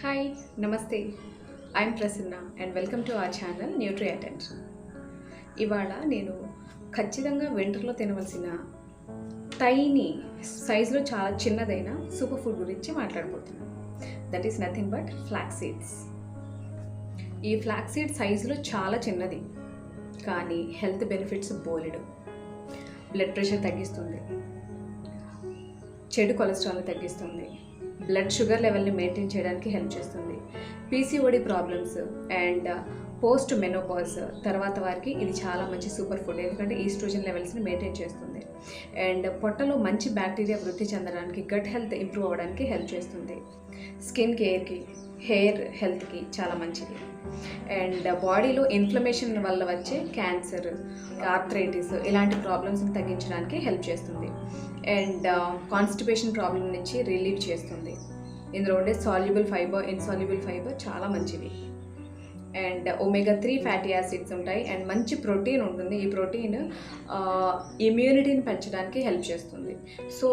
Hi నమస్తే I'm Prasanna and welcome to our channel Nutri attention. ఇవాళ నేను ఖచ్చితంగా వింటర్లో తినవలసిన టైనీ సైజులో చాలా చిన్నదైన సూపర్ ఫుడ్ గురించి మాట్లాడబోతున్నాను. That is nothing but flax seeds. ఈ ఫ్లాక్స్ సీడ్ సైజులో చాలా చిన్నది, కానీ హెల్త్ బెనిఫిట్స్ బోలెడు. బ్లడ్ ప్రెషర్ తగ్గిస్తుంది, చెడు కొలెస్ట్రాల్ని తగ్గిస్తుంది, బ్లడ్ షుగర్ లెవెల్ని మెయింటైన్ చేయడానికి హెల్ప్ చేస్తుంది. PCOD problems and post menopause తర్వాత వారికి ఇది చాలా మంచి సూపర్ ఫుడ్, ఎందుకంటే ఈస్ట్రోజన్ లెవెల్స్ని మెయింటైన్ చేస్తుంది. అండ్ పొట్టలో మంచి బ్యాక్టీరియా వృద్ధి చెందడానికి, గట్ హెల్త్ ఇంప్రూవ్ అవ్వడానికి హెల్ప్ చేస్తుంది. స్కిన్ కేర్కి, హెయిర్ హెల్త్కి చాలా మంచిది. అండ్ బాడీలో ఇన్ఫ్లమేషన్ వల్ల వచ్చే క్యాన్సర్, ఆర్థరైటిస్ ఇలాంటి ప్రాబ్లమ్స్ని తగ్గించడానికి హెల్ప్ చేస్తుంది. అండ్ కాన్స్టిపేషన్ ప్రాబ్లం నుంచి రిలీవ్ చేస్తుంది. ఇందులో ఉండే సాల్యుబుల్ ఫైబర్, ఇన్సాల్యుబుల్ ఫైబర్ చాలా మంచివి. అండ్ ఒమేగా 3 ఫ్యాటీ యాసిడ్స్ ఉంటాయి అండ్ మంచి ప్రోటీన్ ఉంటుంది. ఈ ప్రోటీన్ ఇమ్యూనిటీని పెంచడానికి హెల్ప్ చేస్తుంది. సో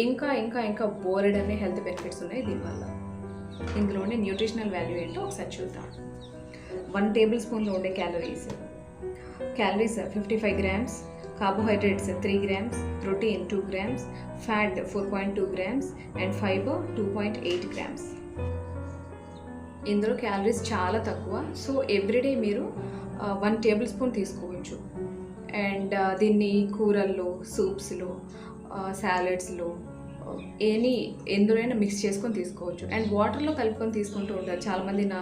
ఇంకా ఇంకా ఇంకా బోలెడ్ అనే హెల్త్ బెనిఫిట్స్ ఉన్నాయి దీనివల్ల. ఇందులో ఉండే న్యూట్రిషనల్ వాల్యూ ఏంటో ఒకసారి చూద్దాం. 1 టేబుల్ స్పూన్లో ఉండే calories 55 grams, carbohydrates 3 grams, protein 2 grams, fat 4.2 grams and fibre 2.8 grams. ఇందులో క్యాలరీస్ చాలా తక్కువ. సో ఎవ్రీడే మీరు 1 టేబుల్ స్పూన్ తీసుకోవచ్చు. అండ్ దీన్ని కూరల్లో, సూప్స్లో, సాలెడ్స్లో ఎందులోనైనా మిక్స్ చేసుకొని తీసుకోవచ్చు. అండ్ వాటర్లో కలుపుకొని తీసుకుంటూ ఉంటారు చాలామంది. నా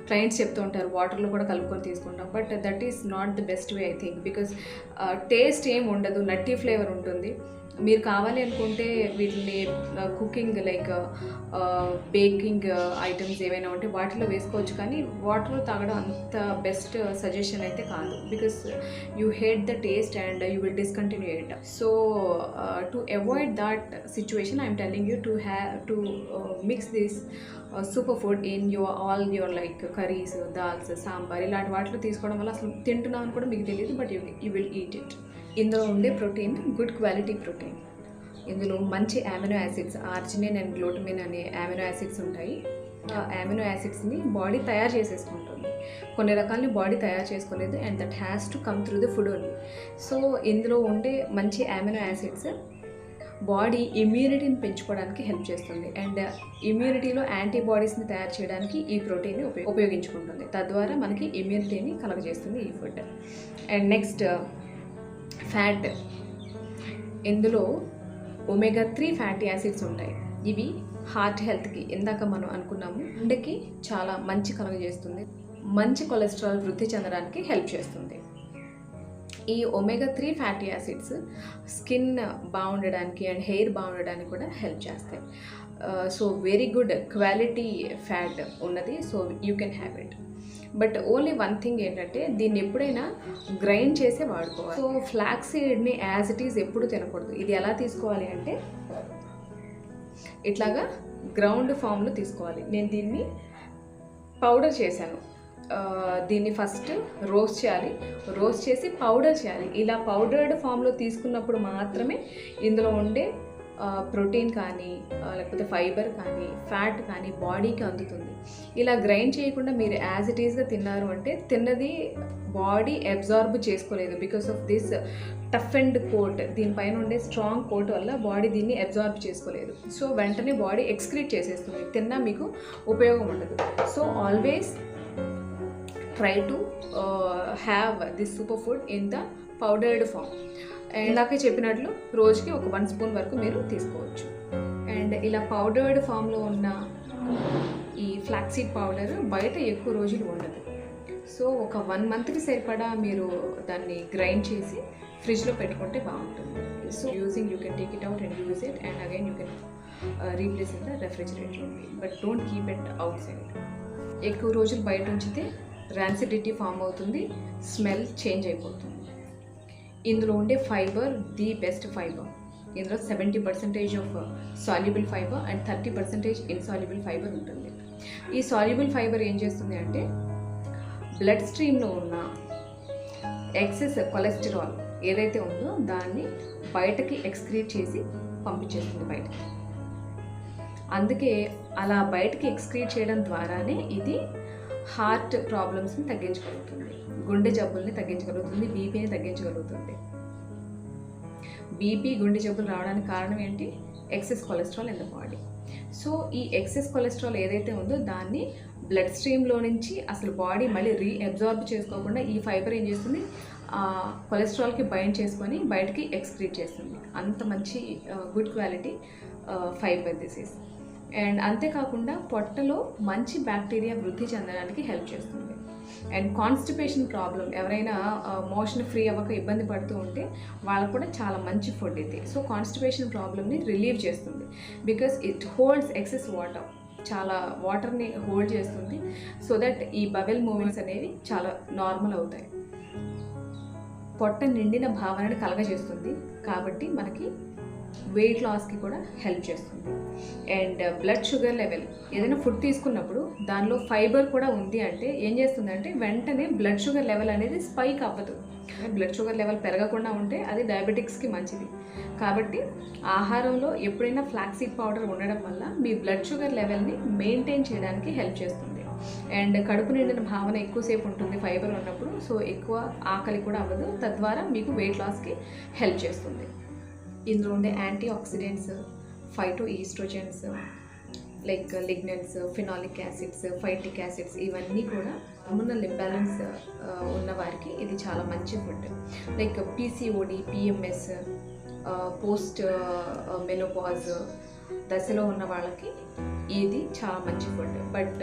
క్లయింట్స్ చెప్తూ ఉంటారు వాటర్లో కూడా కలుపుకొని తీసుకుంటాం, but that is not the best way I think. Because taste ఏం ఉండదు, నట్టి ఫ్లేవర్ ఉంటుంది. మీరు కావాలి అనుకుంటే వీటిని కుకింగ్ లైక్ బేకింగ్ ఐటమ్స్ ఏవైనా ఉంటే వాటిలో వేసుకోవచ్చు, కానీ వాటర్లో తాగడం అంత బెస్ట్ సజెషన్ అయితే కాదు. Because you hate the taste and you will discontinue it. So to avoid that situation I'm telling you to mix this super food in all your like curries, dals, sambar ఇలాంటి వాటిలో తీసుకోవడం వల్ల అసలు తింటున్నామని కూడా మీకు తెలియదు, but you will eat it. ఇందులో ఉండే ప్రోటీన్ గుడ్ క్వాలిటీ ప్రోటీన్. ఇందులో మంచి amino acids, arginine and glutamine అనే అమినో యాసిడ్స్ ఉంటాయి. ఆ అమినో యాసిడ్స్ని బాడీ తయారు చేసేసుకుంటుంది. కొన్ని రకాలని బాడీ తయారు చేసుకోలేదు, and that has to come through the food only. So ఇందులో ఉండే మంచి అమినో యాసిడ్స్ బాడీ ఇమ్యూనిటీని పెంచుకోవడానికి హెల్ప్ చేస్తుంది. అండ్ ఇమ్యూనిటీలో యాంటీబాడీస్ని తయారు చేయడానికి ఈ ప్రోటీన్ని ఉపయోగించుకుంటుంది. తద్వారా మనకి ఇమ్యూనిటీని కలగజేస్తుంది ఈ ఫుడ్. And next fat. ఇందులో ఒమేగా 3 ఫ్యాటీ యాసిడ్స్ ఉంటాయి. ఇవి హార్ట్ హెల్త్కి, ఇందాక మనం అనుకున్నాము, గుండెకి చాలా మంచి కలుగజేస్తుంది. మంచి కొలెస్ట్రాల్ వృద్ధి చెందడానికి హెల్ప్ చేస్తుంది. ఈ ఒమేగా 3 ఫ్యాటీ యాసిడ్స్ స్కిన్ బాగుండడానికి అండ్ హెయిర్ బాగుండడానికి కూడా హెల్ప్ చేస్తాయి. So very good quality fat ఉన్నది. So you can have it. But only one thing ఏంటంటే దీన్ని ఎప్పుడైనా గ్రైండ్ చేసే వాడుకోవాలి. సో ఫ్లాక్స్ సీడ్ని యాజ్ ఇట్ ఈజ్ ఎప్పుడు తినకూడదు. ఇది ఎలా తీసుకోవాలి అంటే ఇట్లాగా గ్రౌండ్ ఫామ్లో తీసుకోవాలి. నేను దీన్ని పౌడర్ చేశాను. దీన్ని ఫస్ట్ రోస్ట్ చేయాలి, రోస్ట్ చేసి పౌడర్ చేయాలి. ఇలా పౌడర్డ్ ఫామ్లో తీసుకున్నప్పుడు మాత్రమే ఇందులో ఉండే ప్రోటీన్ కానీ లేకపోతే ఫైబర్ కానీ ఫ్యాట్ కానీ బాడీకి అందుతుంది. ఇలా గ్రైండ్ చేయకుండా మీరు యాజ్ ఇట్ ఈస్గా తిన్నారు అంటే తిన్నది బాడీ అబ్జార్బ్ చేసుకోలేదు. Because of this tough and coat, దీనిపైన ఉండే స్ట్రాంగ్ కోట్ వల్ల బాడీ దీన్ని అబ్జార్బ్ చేసుకోలేదు. సో వెంటనే బాడీ ఎక్స్క్రీట్ చేసేస్తుంది, తిన్నా మీకు ఉపయోగం ఉండదు. So always try to have this super food in the powdered form. ఇందాక చెప్పినట్లు రోజుకి ఒక 1 స్పూన్ వరకు మీరు తీసుకోవచ్చు. అండ్ ఇలా పౌడర్డ్ ఫామ్లో ఉన్న ఈ ఫ్లాక్సీడ్ పౌడర్ బయట ఎక్కువ రోజులు ఉండదు. సో ఒక 1 మంత్కి సరిపడా మీరు దాన్ని గ్రైండ్ చేసి ఫ్రిడ్జ్లో పెట్టుకుంటే బాగుంటుంది. So using you can take it out and use it, and again you can replace in the refrigerator only, but don't keep it out side. ఎక్కువ రోజులు బయట ఉంచితే ర్యాన్సిడిటీ ఫామ్ అవుతుంది, స్మెల్ చేంజ్ అయిపోతుంది. ఇందులో ఉండే ఫైబర్ ది బెస్ట్ ఫైబర్. ఇందులో 70% of soluble fibre and 30% insoluble fibre ఉంటుంది. ఈ సాల్యుబుల్ ఫైబర్ ఏం చేస్తుంది అంటే బ్లడ్ స్ట్రీమ్లో ఉన్న ఎక్సెస్ కొలెస్టరాల్ ఏదైతే ఉందో దాన్ని బయటకి ఎక్స్క్రీట్ చేసి పంపించేస్తుంది బయటకి. అందుకే అలా బయటికి ఎక్స్క్రీట్ చేయడం ద్వారానే ఇది హార్ట్ ప్రాబ్లమ్స్ని తగ్గించగలుగుతుంది, గుండె జబ్బుల్ని తగ్గించగలుగుతుంది, బీపీని తగ్గించగలుగుతుంది. బీపీ, గుండె జబ్బులు రావడానికి కారణం ఏంటి? Excess cholesterol in the body. So ఈ ఎక్సెస్ కొలెస్ట్రాల్ ఏదైతే ఉందో దాన్ని బ్లడ్ స్ట్రీమ్లో నుంచి అసలు బాడీ మళ్ళీ రీఅబ్జార్బ్ చేసుకోకుండా ఈ ఫైబర్ ఏం చేస్తుంది, కొలెస్ట్రాల్కి బైండ్ చేసుకొని బయటికి ఎక్స్క్రీట్ చేస్తుంది. అంత మంచి good quality fibre this is. And అంతేకాకుండా పొట్టలో మంచి బ్యాక్టీరియా వృద్ధి చెందడానికి హెల్ప్ చేస్తుంది. అండ్ కాన్స్టిపేషన్ ప్రాబ్లం, ఎవరైనా మోషన్ ఫ్రీ అవ్వక ఇబ్బంది పడుతూ ఉంటే వాళ్ళకు కూడా చాలా మంచి ఫుడ్ ఇది. సో కాన్స్టిపేషన్ ప్రాబ్లమ్ని రిలీవ్ చేస్తుంది because it holds excess water, చాలా వాటర్ని హోల్డ్ చేస్తుంది. సో దట్ ఈ బబెల్ మూమెంట్స్ అనేవి చాలా నార్మల్ అవుతాయి. పొట్ట నిండిన భావనని కలగజేస్తుంది కాబట్టి మనకి వెయిట్ లాస్కి కూడా హెల్ప్ చేస్తుంది. అండ్ బ్లడ్ షుగర్ లెవెల్, ఏదైనా ఫుడ్ తీసుకున్నప్పుడు దానిలో ఫైబర్ కూడా ఉంది అంటే ఏం చేస్తుందంటే వెంటనే బ్లడ్ షుగర్ లెవెల్ అనేది స్పైక్ అవ్వదు. బ్లడ్ షుగర్ లెవెల్ పెరగకుండా ఉంటే అది డయాబెటిక్స్కి మంచిది. కాబట్టి ఆహారంలో ఎప్పుడైనా ఫ్లాక్సీడ్ పౌడర్ ఉండడం వల్ల మీ బ్లడ్ షుగర్ లెవెల్ని మెయింటైన్ చేయడానికి హెల్ప్ చేస్తుంది. అండ్ కడుపు నిండిన భావన ఎక్కువసేపు ఉంటుంది ఫైబర్ ఉన్నప్పుడు. సో ఎక్కువ ఆకలి కూడా అవ్వదు, తద్వారా మీకు వెయిట్ లాస్కి హెల్ప్ చేస్తుంది. ఇందులో ఉండే antioxidants, phytoestrogens like lignans, phenolic acids, phytic acids, ఇవన్నీ కూడా హార్మోనల్ ఇంబ్యాలెన్స్ ఉన్న వారికి ఇది చాలా మంచి food. Like PCOD, PMS, post menopause దశలో ఉన్న వాళ్ళకి ఇది చాలా మంచి ఫుడ్. బట్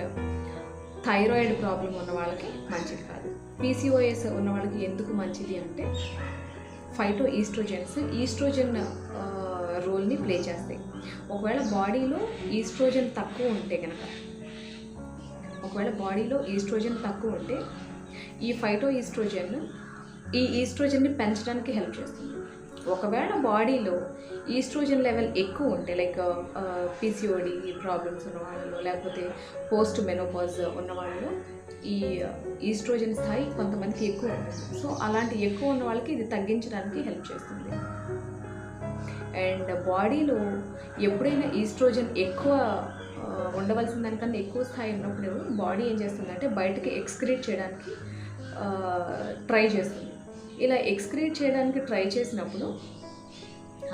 థైరాయిడ్ ప్రాబ్లం ఉన్న వాళ్ళకి మంచిది కాదు. పీసీఓఎస్ ఉన్న వాళ్ళకి ఎందుకు మంచిది అంటే ఫైటో ఈస్ట్రోజన్ రోల్ని ప్లే చేస్తాయి. ఒకవేళ బాడీలో ఈస్ట్రోజన్ తక్కువ ఉంటే కనుక, ఈ ఫైటో ఈస్ట్రోజన్ని పెంచడానికి హెల్ప్ చేస్తుంది. ఒకవేళ బాడీలో ఈస్ట్రోజన్ లెవెల్ ఎక్కువ ఉంటే లైక్ పీసీఓడి ప్రాబ్లమ్స్ ఉన్న వాళ్ళలో, లేకపోతే పోస్ట్ మెనోపాజ్ ఉన్న వాళ్ళలో ఈ ఈస్ట్రోజన్ స్థాయి కొంతమందికి ఎక్కువ ఉంటుంది. సో అలాంటి ఎక్కువ ఉన్న వాళ్ళకి ఇది తగ్గించడానికి హెల్ప్ చేస్తుంది. అండ్ బాడీలో ఎప్పుడైనా ఈస్ట్రోజన్ ఎక్కువ ఉండవలసిన దానికన్నా ఎక్కువ స్థాయి ఉన్నప్పుడు బాడీ ఏం చేస్తుందంటే బయటకి ఎక్స్క్రీట్ చేయడానికి ట్రై చేస్తుంది. ఇలా ఎక్స్క్రీట్ చేయడానికి ట్రై చేసినప్పుడు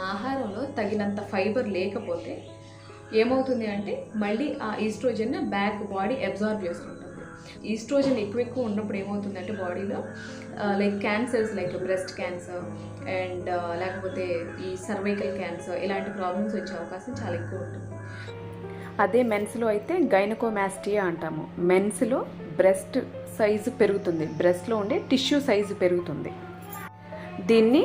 ఆహారంలో తగినంత ఫైబర్ లేకపోతే ఏమవుతుంది అంటే మళ్ళీ ఆ ఈస్ట్రోజన్ బాడీ అబ్జార్బ్ చేసుకుంటుంది. ఈస్ట్రోజన్ ఎక్కువ ఉన్నప్పుడు ఏమవుతుందంటే బాడీలో like cancers, like breast cancer and లేకపోతే ఈ సర్వైకల్ క్యాన్సర్, ఇలాంటి ప్రాబ్లమ్స్ వచ్చే అవకాశం చాలా ఎక్కువ ఉంటుంది. అదే మెన్స్లో అయితే గైనకోమాస్టియా అంటాము. మెన్స్లో బ్రెస్ట్ సైజు పెరుగుతుంది, బ్రెస్ట్లో ఉండే టిష్యూ సైజు పెరుగుతుంది. దీన్ని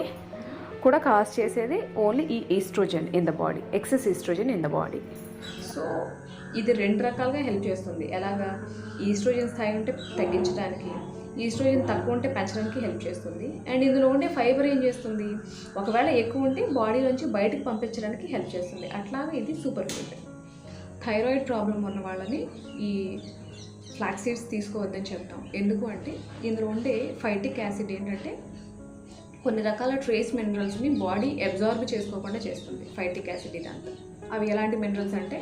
కూడా కాజ్ చేసేది ఓన్లీ ఈ estrogen in the body, excess estrogen in the body. So ఇది రెండు రకాలుగా హెల్ప్ చేస్తుంది. ఎలాగా? ఈస్ట్రోజన్ స్థాయి ఉంటే తగ్గించడానికి, ఈస్ట్రోజన్ తక్కువ ఉంటే పెంచడానికి హెల్ప్ చేస్తుంది. అండ్ ఇందులో ఉండే ఫైబర్ ఏం చేస్తుంది, ఒకవేళ ఎక్కువ ఉంటే బాడీలోంచి బయటకు పంపించడానికి హెల్ప్ చేస్తుంది. అట్లాగే ఇది సూపర్ ఫుడ్. థైరాయిడ్ ప్రాబ్లం ఉన్న వాళ్ళని ఈ ఫ్లాక్స్ సీడ్స్ తీసుకోవద్దని చెప్తాం. ఎందుకు అంటే ఇందులో ఉండే ఫైటిక్ యాసిడ్ ఏంటంటే కొన్ని రకాల ట్రేస్ మినరల్స్ని బాడీ అబ్జార్బ్ చేసుకోకుండా చేస్తుంది ఫైటిక్ యాసిడ్ ఇదంతా. అవి ఎలాంటి మినరల్స్ అంటే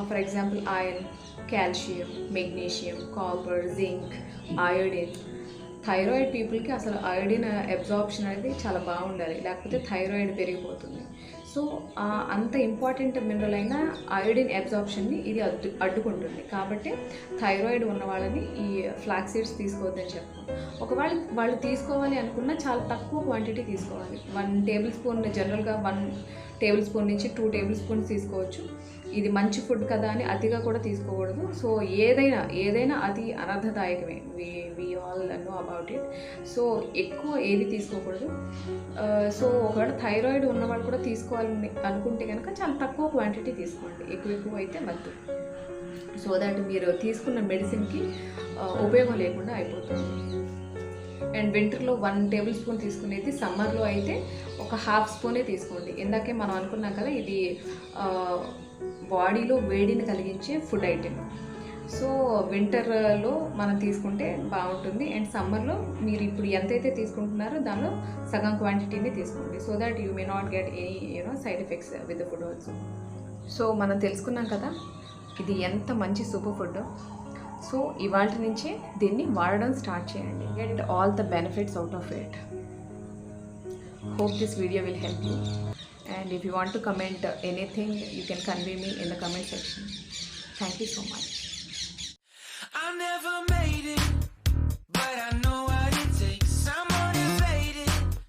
for example iron, calcium, magnesium, copper, zinc, iodine. Thyroid పీపుల్కి అసలు అయోడిన్ అబ్జార్ప్షన్ అనేది చాలా బాగుండాలి, లేకపోతే థైరాయిడ్ పెరిగిపోతుంది. సో అంత ఇంపార్టెంట్ మినరల్ అయిన అయోడిన్ అబ్జార్ప్షన్ని ఇది అడ్డుకుంటుంది. కాబట్టి థైరాయిడ్ ఉన్న వాళ్ళని ఈ ఫ్లాక్స్ సీడ్స్ తీసుకోవద్దని చెప్తాం. ఒకవేళ వాళ్ళు తీసుకోవాలి అనుకున్నా చాలా తక్కువ క్వాంటిటీ తీసుకోవాలి. 1 టేబుల్ స్పూన్, జనరల్గా 1 టేబుల్ స్పూన్ నుంచి 2 టేబుల్ స్పూన్స్ తీసుకోవచ్చు. ఇది మంచి ఫుడ్ కదా అని అతిగా కూడా తీసుకోకూడదు. సో ఏదైనా అతి అనర్థదాయకమే, we all know about it. So ఎక్కువ ఏది తీసుకోకూడదు. సో ఒకవేళ థైరాయిడ్ ఉన్నవాళ్ళు కూడా తీసుకోవాలని అనుకుంటే కనుక చాలా తక్కువ క్వాంటిటీ తీసుకోండి, ఎక్కువ అయితే వద్దు. సో దట్ మీరు తీసుకున్న మెడిసిన్కి ఉపయోగం లేకుండా అయిపోతుంది. అండ్ వింటర్లో 1 టేబుల్ స్పూన్ తీసుకునేది సమ్మర్లో అయితే ఒక 1/2 స్పూనే తీసుకోండి. ఇందాకే మనం అనుకున్నాం కదా ఇది బాడీలో వేడిని కలిగించే ఫుడ్ ఐటెం. సో వింటర్లో మనం తీసుకుంటే బాగుంటుంది. అండ్ సమ్మర్లో మీరు ఇప్పుడు ఎంతైతే తీసుకుంటున్నారో దానిలో సగం క్వాంటిటీని తీసుకోండి. So that you may not get any side effects with the food also. So మనం తెలుసుకున్నాం కదా ఇది ఎంత మంచి సూపర్ ఫుడ్. సో ఇవాళ నుంచే దీన్ని వాడడం స్టార్ట్ చేయండి. Get all the benefits out of it. Hope this video will help you, and if you want to comment anything, you can convey me in the comment section. Thank you so much.